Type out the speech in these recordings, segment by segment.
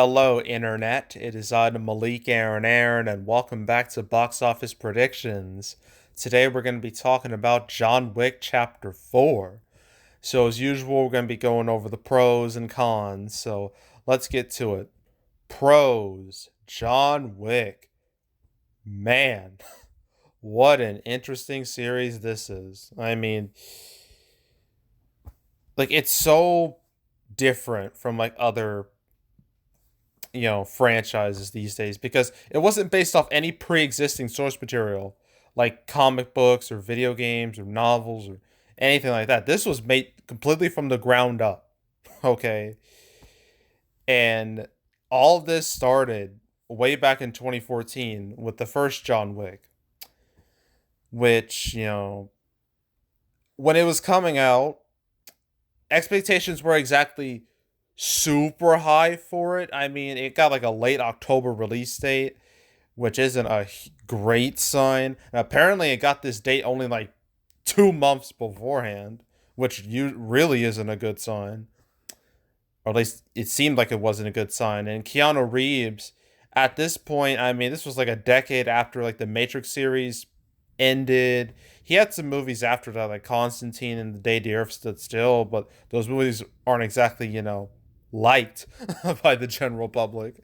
Hello, Internet. It is I, Malik Aaron, and welcome back to Box Office Predictions. Today we're going to be talking about John Wick Chapter 4. So, as usual, we're going to be going over the pros and cons. So, let's get to it. Pros John Wick. Man, what an interesting series this is. I mean, it's so different from other franchises these days because it wasn't based off any pre-existing source material like comic books or video games or novels or anything like that. This was made completely from the ground up. Okay. And all of this started way back in 2014 with the first John Wick, which, when it was coming out, expectations were exactly super high for it. I mean, it got like a late October release date, which isn't a great sign. And apparently, it got this date only like 2 months beforehand, which really isn't a good sign. Or at least it seemed like it wasn't a good sign. And Keanu Reeves, at this point, I mean, this was like a decade after like the Matrix series ended. He had some movies after that, like Constantine and The Day the Earth Stood Still, but those movies aren't exactly, liked by the general public.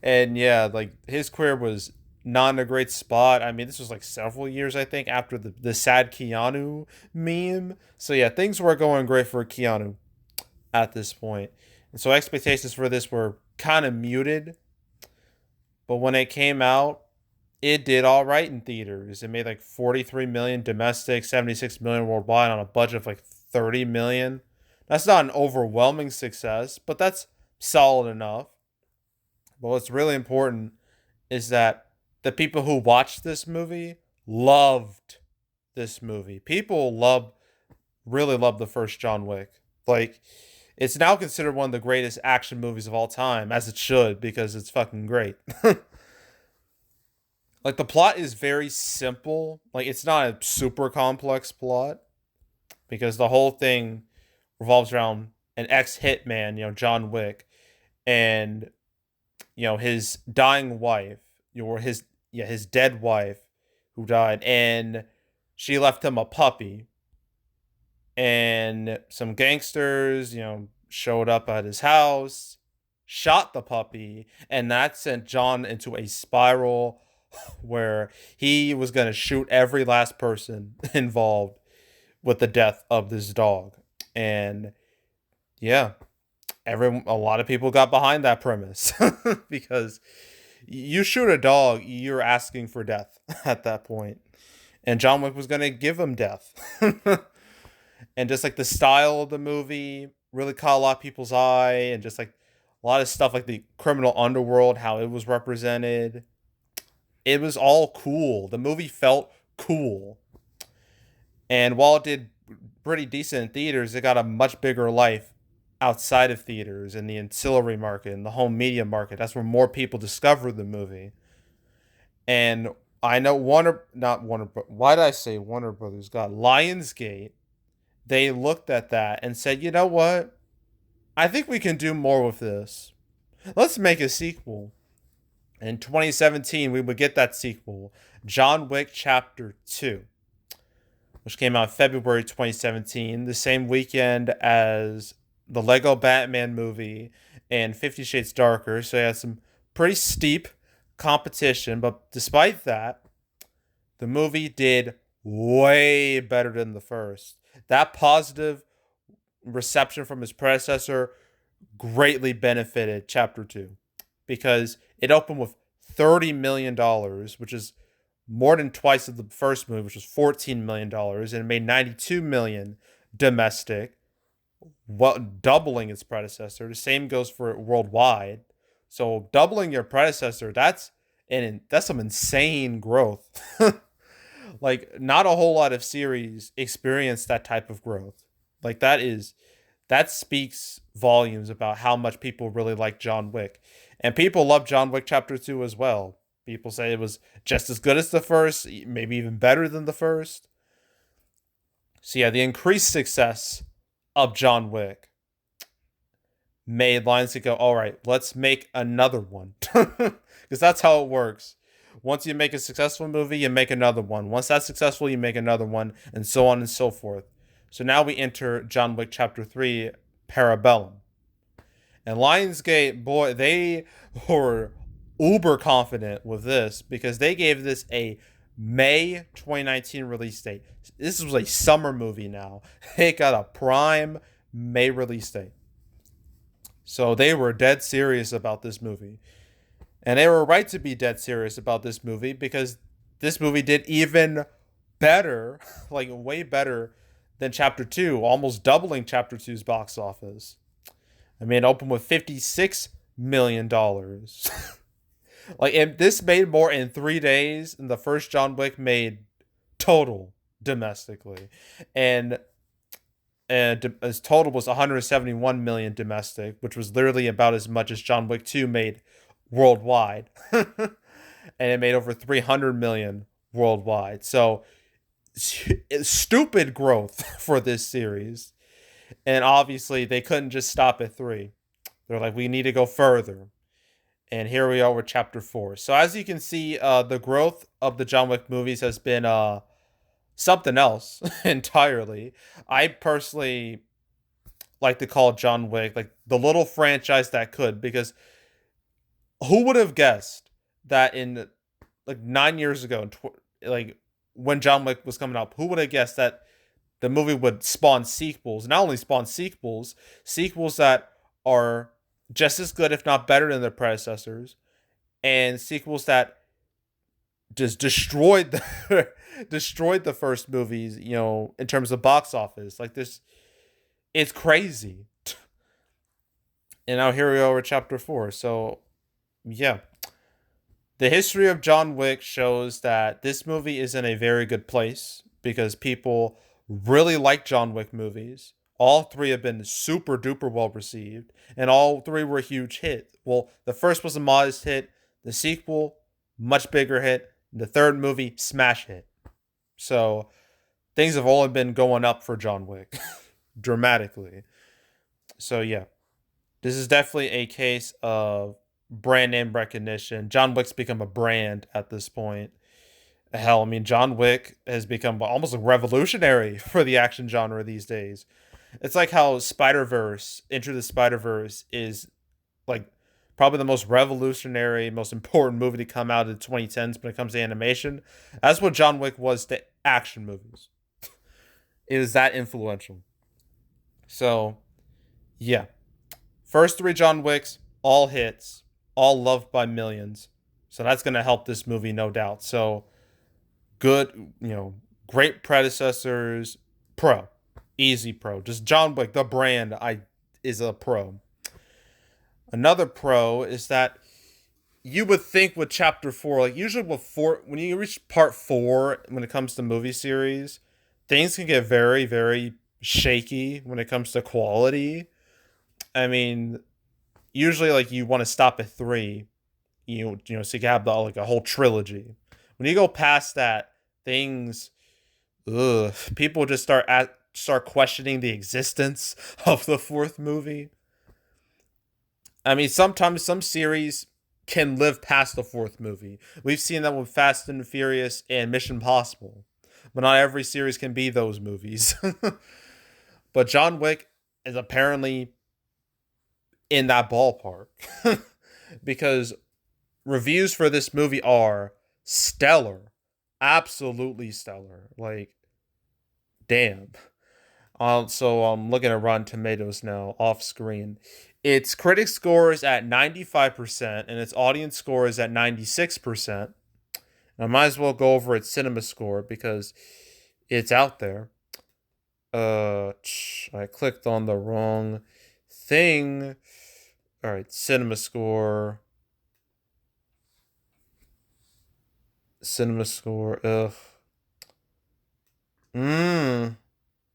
And yeah, like his career was not in a great spot. I mean, this was like several years, I think, after the sad Keanu meme. So yeah, things were going great for Keanu at this point. And so expectations for this were kind of muted. But when it came out, it did all right in theaters. It made like 43 million domestic, 76 million worldwide on a budget of like 30 million. That's not an overwhelming success, but that's solid enough. But what's really important is that the people who watched this movie loved this movie. People really loved the first John Wick. Like, it's now considered one of the greatest action movies of all time, as it should, because it's fucking great. Like, the plot is very simple. Like, it's not a super complex plot because the whole thing revolves around an ex hitman, John Wick, and his dying wife, or his dead wife who died, and she left him a puppy, and some gangsters, showed up at his house, shot the puppy, and that sent John into a spiral where he was going to shoot every last person involved with the death of this dog. And yeah, a lot of people got behind that premise because you shoot a dog, you're asking for death at that point. And John Wick was going to give him death. And just like the style of the movie really caught a lot of people's eye, and just like a lot of stuff like the criminal underworld, how it was represented. It was all cool. The movie felt cool. And while it did pretty decent in theaters, it got a much bigger life outside of theaters in the ancillary market and the home media market. That's where more people discovered the movie. And I know why did I say Warner Brothers? God, Lionsgate, they looked at that and said, you know what? I think we can do more with this. Let's make a sequel. In 2017, we would get that sequel, John Wick Chapter 2, which came out February 2017, the same weekend as the Lego Batman movie and 50 Shades Darker. So it had some pretty steep competition, but despite that, the movie did way better than the first. That positive reception from his predecessor greatly benefited Chapter 2 because it opened with $30 million, which is more than twice of the first movie, which was $14 million, and it made $92 million domestic, well, doubling its predecessor. The same goes for worldwide. So doubling your predecessor, that's some insane growth. Like, not a whole lot of series experience that type of growth. Like, that speaks volumes about how much people really like John Wick. And people love John Wick Chapter 2 as well. People say it was just as good as the first, maybe even better than the first. So yeah, the increased success of John Wick made Lionsgate go, all right, let's make another one. Because that's how it works. Once you make a successful movie, you make another one. Once that's successful, you make another one, and so on and so forth. So now we enter John Wick Chapter 3, Parabellum. And Lionsgate, boy, they were uber confident with this because they gave this a May 2019 release date. This was a summer movie now. It got a prime May release date. So they were dead serious about this movie. And they were right to be dead serious about this movie because this movie did even better, like way better than Chapter 2, almost doubling Chapter two's box office. I mean, it opened with $56 million. Like, and this made more in 3 days than the first John Wick made total domestically. And his total was 171 million domestic, which was literally about as much as John Wick 2 made worldwide. And it made over 300 million worldwide. So stupid growth for this series. And obviously they couldn't just stop at 3. They're like, we need to go further. And here we are with Chapter 4. So as you can see, the growth of the John Wick movies has been something else entirely. I personally like to call John Wick like the little franchise that could, because who would have guessed that in like 9 years ago, like when John Wick was coming up, who would have guessed that the movie would spawn sequels? Not only spawn sequels that are just as good, if not better, than their predecessors, and sequels that just destroyed the first movies, you know, in terms of box office. Like this, it's crazy. And now here we are with Chapter 4. So, yeah. The history of John Wick shows that this movie is in a very good place because people really like John Wick movies. All 3 have been super duper well received, and all 3 were a huge hit. Well, the first was a modest hit, the sequel, much bigger hit, the third movie, smash hit. So things have only been going up for John Wick dramatically. So yeah, this is definitely a case of brand name recognition. John Wick's become a brand at this point. Hell, I mean, John Wick has become almost like revolutionary for the action genre these days. It's like how Spider-Verse, Into the Spider-Verse, is like probably the most revolutionary, most important movie to come out of the 2010s when it comes to animation. That's what John Wick was to action movies. It is that influential. So, yeah. First 3 John Wicks, all hits, all loved by millions. So that's going to help this movie, no doubt. So, good, you know, great predecessors, pro. Easy pro. Just John Wick, the brand, is a pro. Another pro is that you would think with Chapter 4, like usually when you reach part 4, when it comes to movie series, things can get very, very shaky when it comes to quality. I mean, usually like you want to stop at 3, you know, so you can have like a whole trilogy. When you go past that, things, people just start questioning the existence of the 4th movie. I mean, sometimes some series can live past the 4th movie. We've seen that with Fast and Furious and Mission Impossible. But not every series can be those movies. But John Wick is apparently in that ballpark. Because reviews for this movie are stellar. Absolutely stellar. Like, damn. So I'm looking at Rotten Tomatoes now, off screen. Its critic score is at 95%, and its audience score is at 96%. I might as well go over its cinema score because it's out there. I clicked on the wrong thing. All right, cinema score. Ugh.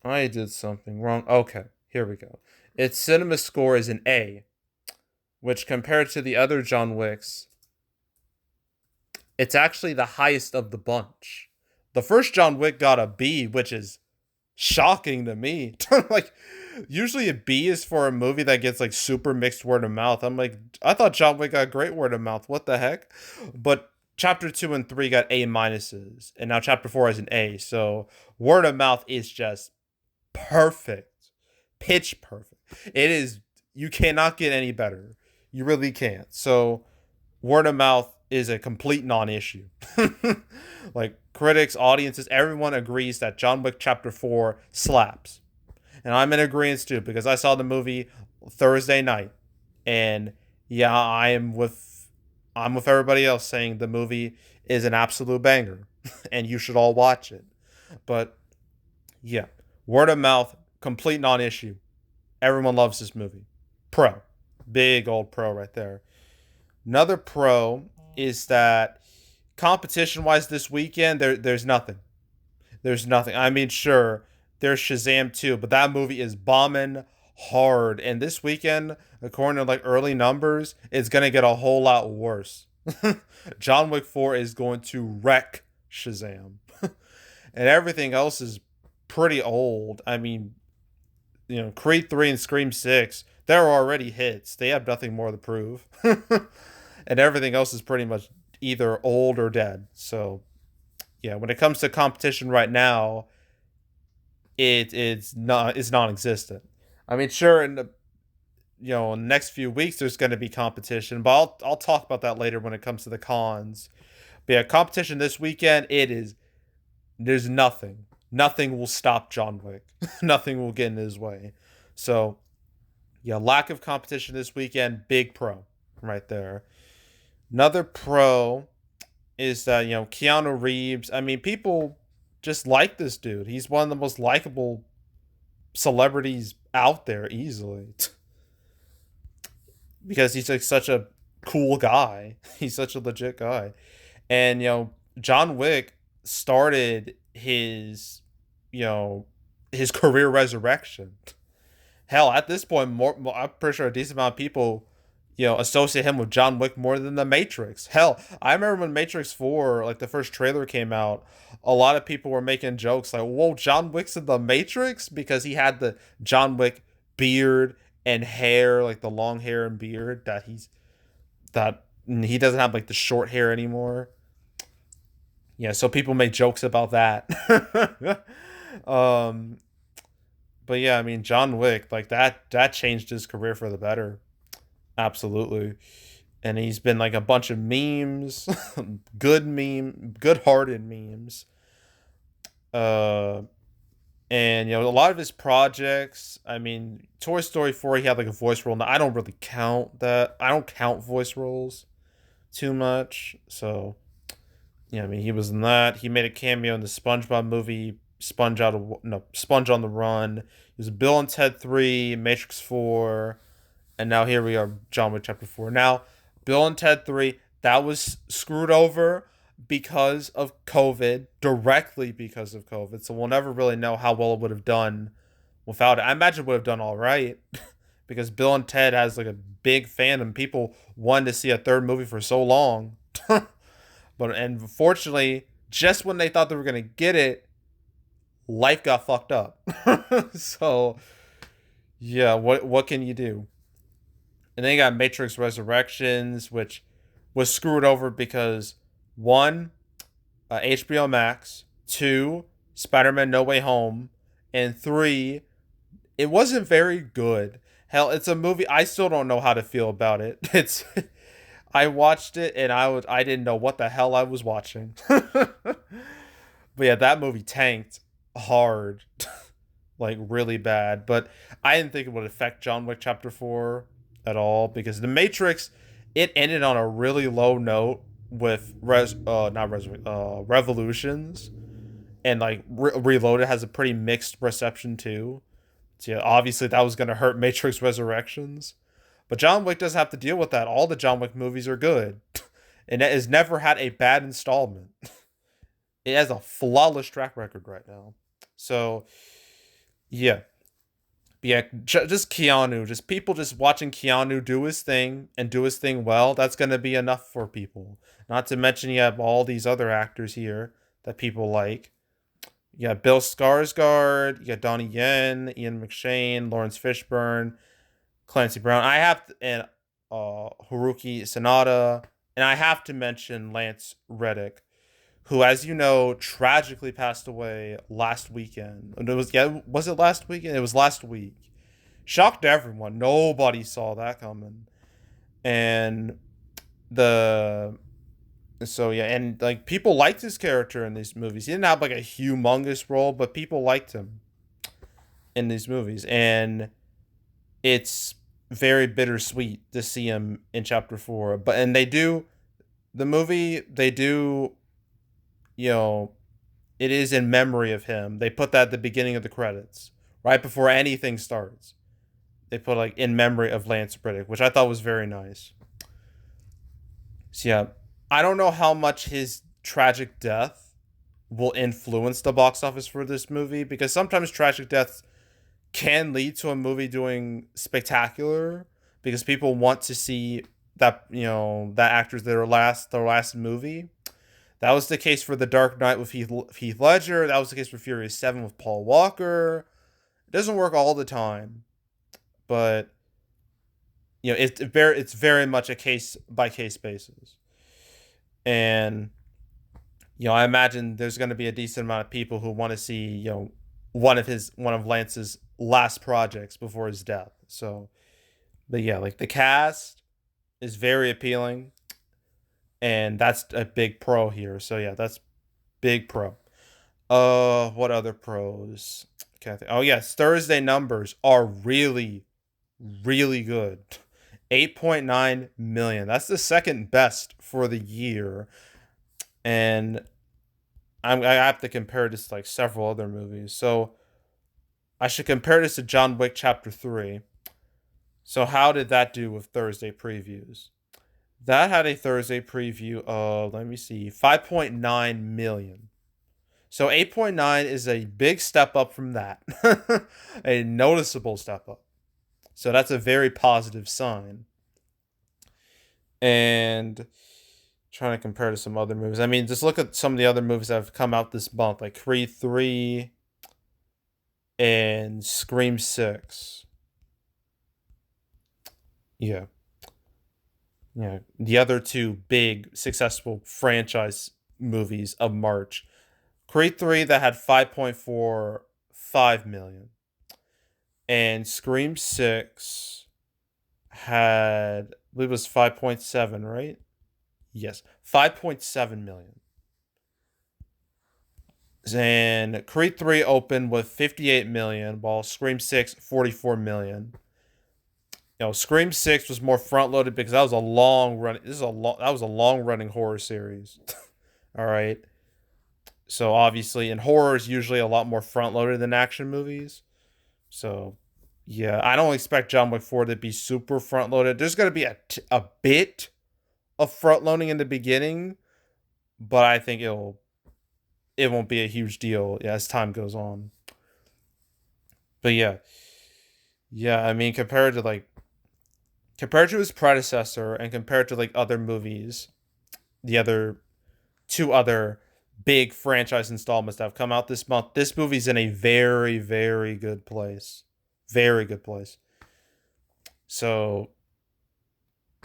I did something wrong. Okay, here we go. Its cinema score is an A, which compared to the other John Wicks, it's actually the highest of the bunch. The first John Wick got a B, which is shocking to me. Like, usually a B is for a movie that gets like super mixed word of mouth. I'm like, I thought John Wick got great word of mouth. What the heck? But chapter 2 and 3 got A minuses, and now chapter 4 has an A. So word of mouth is just perfect, pitch perfect. It is. You cannot get any better. You really can't. So word of mouth is a complete non-issue. Like critics, audiences, everyone agrees that John Wick Chapter 4 slaps. And I'm in agreement too, because I saw the movie Thursday night. And yeah, I'm with everybody else saying the movie is an absolute banger and you should all watch it. But yeah, word of mouth, complete non-issue. Everyone loves this movie. Pro. Big old pro right there. Another pro is that competition wise this weekend, there's nothing. There's nothing. I mean, sure, there's Shazam too, but that movie is bombing hard. And this weekend, according to like early numbers, it's gonna get a whole lot worse. John Wick 4 is going to wreck Shazam. And everything else is pretty old. I mean, Creed 3 and Scream 6, they're already hits. They have nothing more to prove. And everything else is pretty much either old or dead. So, yeah, when it comes to competition right now, it's non-existent. I mean, sure, in the next few weeks there's going to be competition, but I'll talk about that later when it comes to the cons. But yeah, competition this weekend, there's nothing. Nothing will stop John Wick. Nothing will get in his way. So, yeah, lack of competition this weekend, big pro right there. Another pro is that, Keanu Reeves, I mean, people just like this dude. He's one of the most likable celebrities out there easily. Because he's like such a cool guy. He's such a legit guy. And, John Wick started his career resurrection. Hell, at this point, I'm pretty sure a decent amount of people, associate him with John Wick more than The Matrix. Hell, I remember when Matrix 4, like the first trailer came out, a lot of people were making jokes like, whoa, John Wick's in The Matrix? Because he had the John Wick beard and hair, like the long hair and beard that he doesn't have like the short hair anymore. Yeah, so people make jokes about that. um, but yeah, I mean, John Wick, like that changed his career for the better. Absolutely. And he's been like a bunch of memes, good hearted memes. Uh and a lot of his projects, I mean, Toy Story 4 he had like a voice role. Now I don't really count that. I don't count voice roles too much. So yeah, I mean, he was in that. He made a cameo in the SpongeBob movie, Sponge on the Run. He was Bill and Ted 3, Matrix 4, and now here we are, John Wick Chapter 4. Now, Bill and Ted 3, that was screwed over because of COVID, directly because of COVID. So we'll never really know how well it would have done without it. I imagine it would have done all right because Bill and Ted has like a big fandom. People wanted to see a third movie for so long. But unfortunately, just when they thought they were gonna get it, life got fucked up. So yeah, what can you do? And then you got Matrix Resurrections, which was screwed over because one, HBO Max, two, Spider-Man No Way Home, and three, it wasn't very good. Hell, it's a movie I still don't know how to feel about it. I watched it and I didn't know what the hell I was watching. But yeah, that movie tanked hard. Like really bad. But I didn't think it would affect John Wick Chapter 4 at all because The Matrix, it ended on a really low note with Revolutions, and like Reloaded has a pretty mixed reception too. So yeah, obviously that was going to hurt Matrix Resurrections. But John Wick doesn't have to deal with that. All the John Wick movies are good. And it has never had a bad installment. It has a flawless track record right now. So, yeah. Yeah, just Keanu. Just people just watching Keanu do his thing and do his thing well. That's going to be enough for people. Not to mention you have all these other actors here that people like. You got Bill Skarsgård, you got Donnie Yen, Ian McShane, Lawrence Fishburne, Clancy Brown. And Haruki Sanada, and I have to mention Lance Reddick, who, as you know, tragically passed away last weekend. And was it last weekend? It was last week. Shocked everyone. Nobody saw that coming. And the so yeah, and like people liked his character in these movies. He didn't have like a humongous role, but people liked him in these movies, and it's very bittersweet to see him in chapter four. But and they do the movie. They do, you know, it is in memory of him. They put that at the beginning of the credits, right before anything starts. They put like in memory of Lance Reddick, which I thought was very nice. So yeah, I don't know how much his tragic death will influence the box office for this movie, because sometimes tragic deaths can lead to a movie doing spectacular because people want to see that, that actors their last movie. That was the case for The Dark Knight with Heath Ledger. That was the case for Furious 7 with Paul Walker. It doesn't work all the time, but it's very much a case by case basis. And I imagine there's going to be a decent amount of people who want to see, one of Lance's last projects before his death. So, but yeah, like the cast is very appealing, and that's a big pro here. So yeah, that's big pro. What other pros? Oh yes, Thursday numbers are really, really good. 8.9 million. That's the second best for the year, and I have to compare this to like several other movies. So I should compare this to John Wick Chapter 3. So how did that do with Thursday previews? That had a Thursday preview of, let me see, 5.9 million. So 8.9 is a big step up from that. A noticeable step up. So that's a very positive sign. And trying to compare to some other movies. I mean, just look at some of the other movies that have come out this month, like Creed 3 and Scream 6. Yeah. Yeah. The other two big successful franchise movies of March. Creed 3 that had 5.45 million. And Scream 6 had, I believe it was 5.7, right? Yes, 5.7 million. And Creed 3 opened with 58 million, while Scream 6 44 million. Scream 6 was more front loaded because that was a long run. That was a long running horror series. All right. So obviously in horror is usually a lot more front loaded than action movies. So yeah, I don't expect John Wick 4 to be super front loaded. There's going to be a bit of front loading in the beginning, but I think it won't be a huge deal as time goes on. But yeah. Yeah, I mean compared to his predecessor and compared to like other movies, the other two other big franchise installments that have come out this month, this movie's in a very, very good place. Very good place. So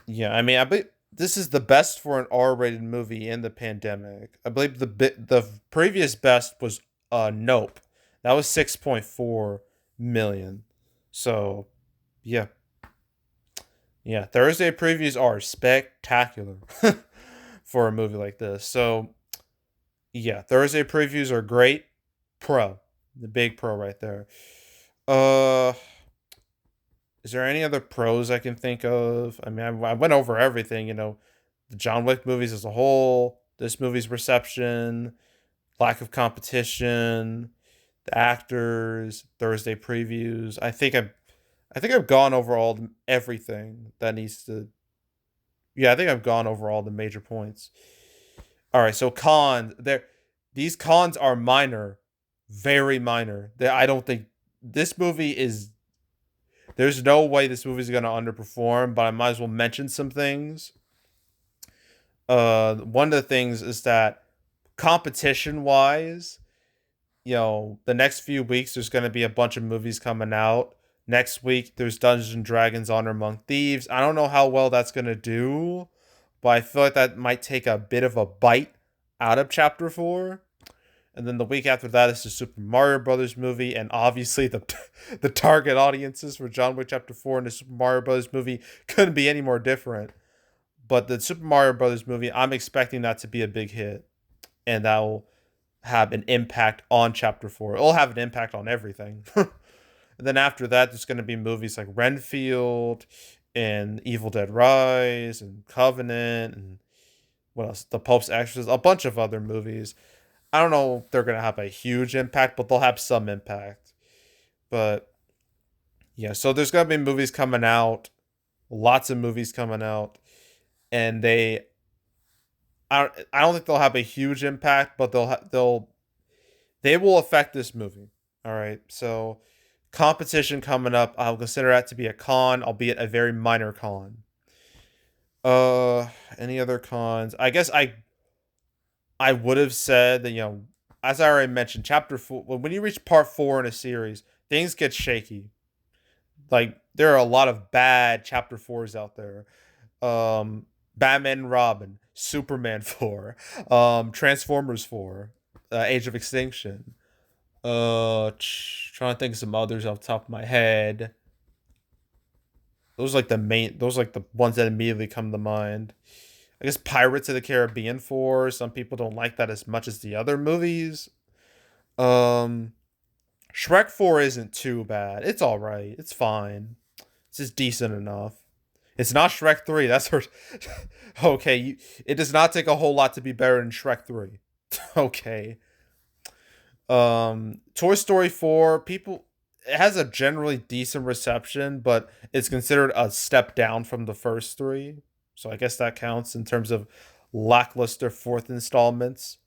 yeah, I mean, I believe this is the best for an R-rated movie in the pandemic. I believe the previous best was Nope. That was 6.4 million. So, yeah. Yeah, Thursday previews are spectacular for a movie like this. So, yeah, Thursday previews are great. Pro. The big pro right there. Uh is there any other pros I can think of? I mean, I went over everything, the John Wick movies as a whole, this movie's reception, lack of competition, the actors, Thursday previews. I think I've gone over everything that needs to. Yeah, I think I've gone over all the major points. All right, so cons. These cons are minor, very minor. I don't think this movie is. There's no way this movie is going to underperform, but I might as well mention some things. One of the things is that competition wise, the next few weeks there's going to be a bunch of movies coming out. Next week there's Dungeons and Dragons Honor Among Thieves. I don't know how well that's going to do, but I feel like that might take a bit of a bite out of chapter 4. And then the week after that is the Super Mario Brothers movie, and obviously the the target audiences for John Wick Chapter 4 and the Super Mario Brothers movie couldn't be any more different. But the Super Mario Brothers movie, I'm expecting that to be a big hit, and that will have an impact on Chapter 4. It'll have an impact on everything. And then after that, there's going to be movies like Renfield and Evil Dead Rise and Covenant and what else? The Pope's Exorcist, a bunch of other movies. I don't know if they're going to have a huge impact, but they'll have some impact. But yeah, so there's going to be movies coming out, lots of movies coming out, and I don't think they'll have a huge impact, but they will affect this movie. All right. So competition coming up, I'll consider that to be a con, albeit a very minor con. Any other cons? I guess I would have said that, as I already mentioned, chapter 4, when you reach part 4 in a series, things get shaky. Like there are a lot of bad chapter 4s out there. Batman and Robin, Superman 4, Transformers 4, Age of Extinction. Trying to think of some others off the top of my head. Those are like the ones that immediately come to mind. I guess Pirates of the Caribbean 4. Some people don't like that as much as the other movies. Um, Shrek 4 isn't too bad. It's all right. It's fine. It's just decent enough. It's not Shrek 3. That's her. Okay, it does not take a whole lot to be better than Shrek 3. Okay. Toy Story 4, people it has a generally decent reception, but it's considered a step down from the first 3. So I guess that counts in terms of lackluster fourth installments.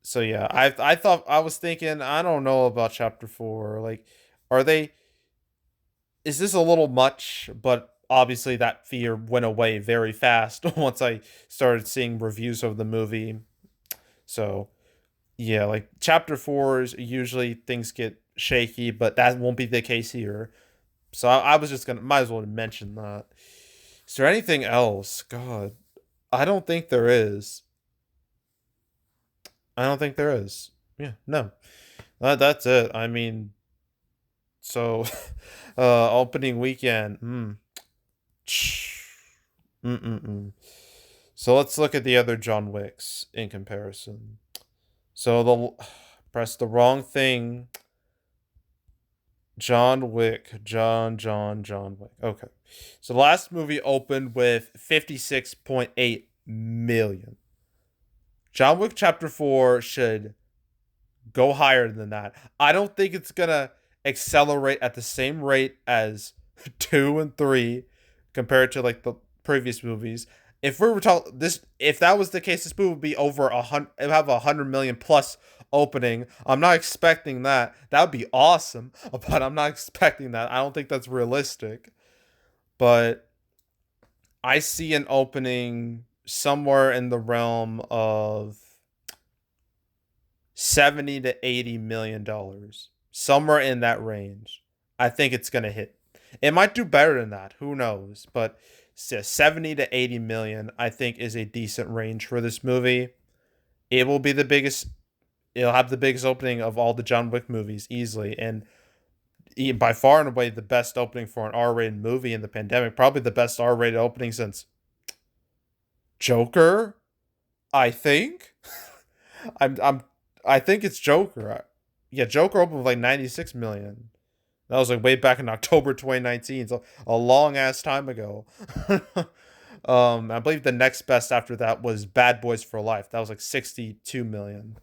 So yeah, I thought I was thinking I don't know about chapter 4. Like are they is this a little much? But obviously that fear went away very fast once I started seeing reviews of the movie. So yeah, like chapter 4s usually things get shaky, but that won't be the case here. So I was just gonna might as well mention that. Is there anything else? God, I don't think there is. I don't think there is. Yeah, no. That's it. I mean, so opening weekend. Mm-mm-mm. So let's look at the other John Wicks in comparison. So the press the wrong thing. John Wick, John Wick. Okay. So the last movie opened with 56.8 million. John Wick Chapter 4 should go higher than that. I don't think it's going to accelerate at the same rate as 2 and 3 compared to like the previous movies. If we were talking this, if that was the case, this movie would be over 100. It would have 100 million plus opening. I'm not expecting that. That would be awesome, but I'm not expecting that. I don't think that's realistic. But I see an opening somewhere in the realm of 70 to 80 million dollars, somewhere in that range. I think it's gonna hit. It might do better than that. Who knows? But 70 to 80 million, I think, is a decent range for this movie. It will be the biggest. It'll have the biggest opening of all the John Wick movies easily, and by far and away the best opening for an R-rated movie in the pandemic. Probably the best R-rated opening since Joker. I think. I'm. I think it's Joker. Yeah, Joker opened with like 96 million. That was like way back in October 2019, so a long ass time ago. I believe the next best after that was Bad Boys for Life. That was like 62 million.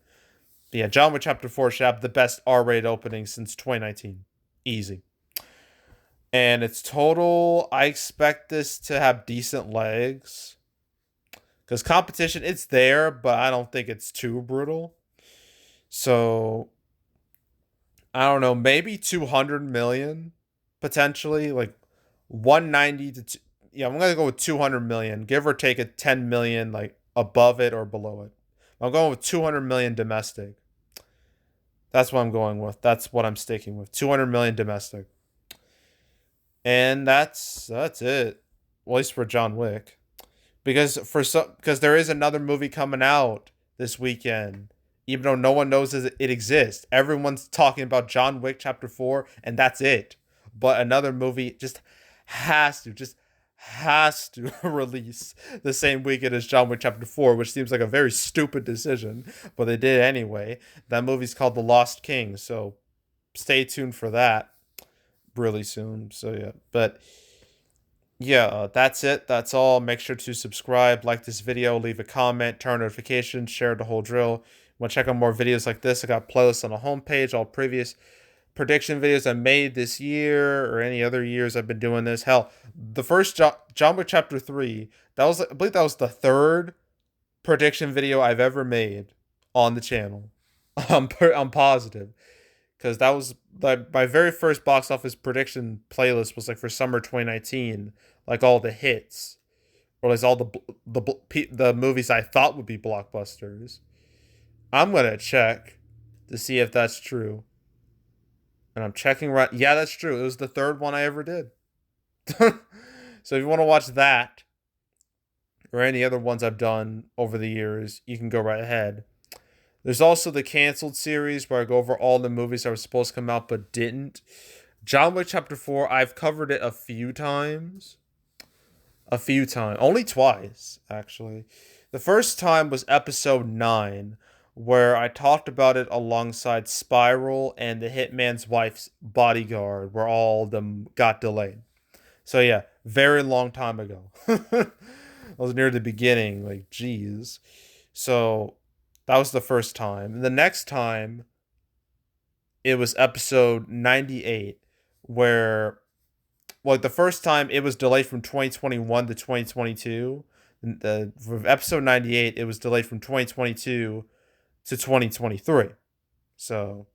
But yeah, John Wick Chapter 4 should have the best R-rated opening since 2019. Easy. And its total, I expect this to have decent legs. Because competition, it's there, but I don't think it's too brutal. So I don't know, maybe 200 million potentially, like 190 to yeah, I'm going to go with 200 million, give or take a 10 million like above it or below it. I'm going with 200 million domestic. That's what I'm going with. That's what I'm sticking with. 200 million domestic. And that's it. At least for John Wick. Because there is another movie coming out this weekend. Even though no one knows it exists. Everyone's talking about John Wick Chapter 4 and that's it. But another movie just has to release the same weekend as John Wick Chapter 4, which seems like a very stupid decision, but they did anyway. That movie's called The Lost King, so stay tuned for that really soon. So yeah, but yeah, that's it. That's all. Make sure to subscribe, like this video, leave a comment, turn on notifications, share the whole drill. Want to check out more videos like this? I got playlists on the homepage, all previous prediction videos I made this year or any other years I've been doing this. Hell, the first John Wick Chapter 3, I believe that was the third prediction video I've ever made on the channel. I'm positive. Because that was my very first box office prediction playlist was like for summer 2019, like all the hits, or like all the movies I thought would be blockbusters. I'm gonna check to see if that's true, and I'm checking right. Yeah, that's true. It was the third one I ever did. So if you want to watch that or any other ones I've done over the years, you can go right ahead. There's also the canceled series where I go over all the movies that were supposed to come out but didn't. John Wick Chapter 4, I've covered it a few times. Only twice, actually. The first time was episode 9, where I talked about it alongside Spiral and the Hitman's Wife's Bodyguard, where all of them got delayed. So yeah, very long time ago. I was near the beginning, like, geez. So that was the first time. The next time, it was episode 98, where, well, the first time it was delayed from 2021 to 2022. For episode 98, it was delayed from 2022 to 2023. So,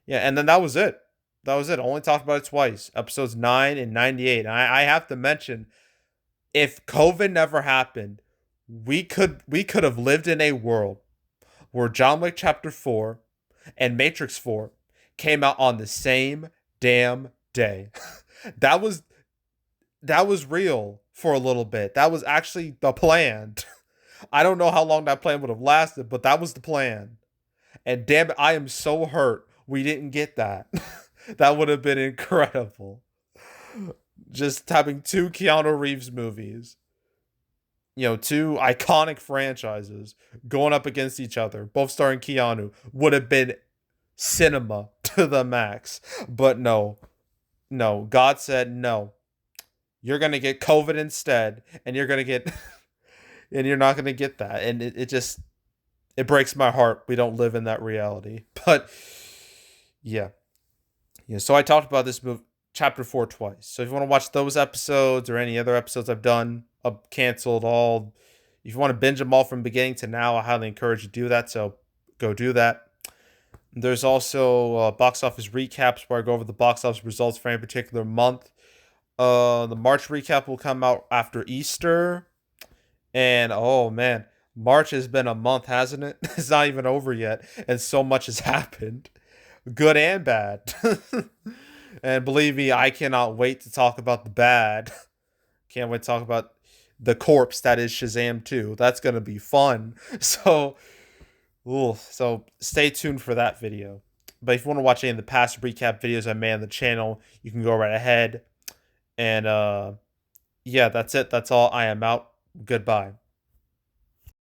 yeah, and then that was it. That was it. I only talked about it twice. Episodes 9 and 98. And I have to mention, if COVID never happened, we could have lived in a world where John Wick Chapter 4 and Matrix 4 came out on the same damn day. that was real for a little bit. That was actually the plan. I don't know how long that plan would have lasted, but that was the plan. And damn it, I am so hurt we didn't get that. That would have been incredible. Just having two Keanu Reeves movies, two iconic franchises going up against each other, both starring Keanu, would have been cinema to the max. But no, God said no. You're gonna get COVID instead, and you're gonna get, and you're not gonna get that, and it breaks my heart. We don't live in that reality, but yeah. So I talked about this movie, Chapter 4, twice. So if you want to watch those episodes or any other episodes I've done, I've canceled all. If you want to binge them all from beginning to now, I highly encourage you to do that. So go do that. There's also box office recaps where I go over the box office results for any particular month. The March recap will come out after Easter. And oh man, March has been a month, hasn't it? It's not even over yet. And so much has happened. Good and bad. And believe me, I cannot wait to talk about the bad. Can't wait to talk about the corpse that is Shazam 2. That's going to be fun. So stay tuned for that video. But if you want to watch any of the past recap videos I made on the channel, you can go right ahead. And yeah, that's it. That's all. I am out. Goodbye.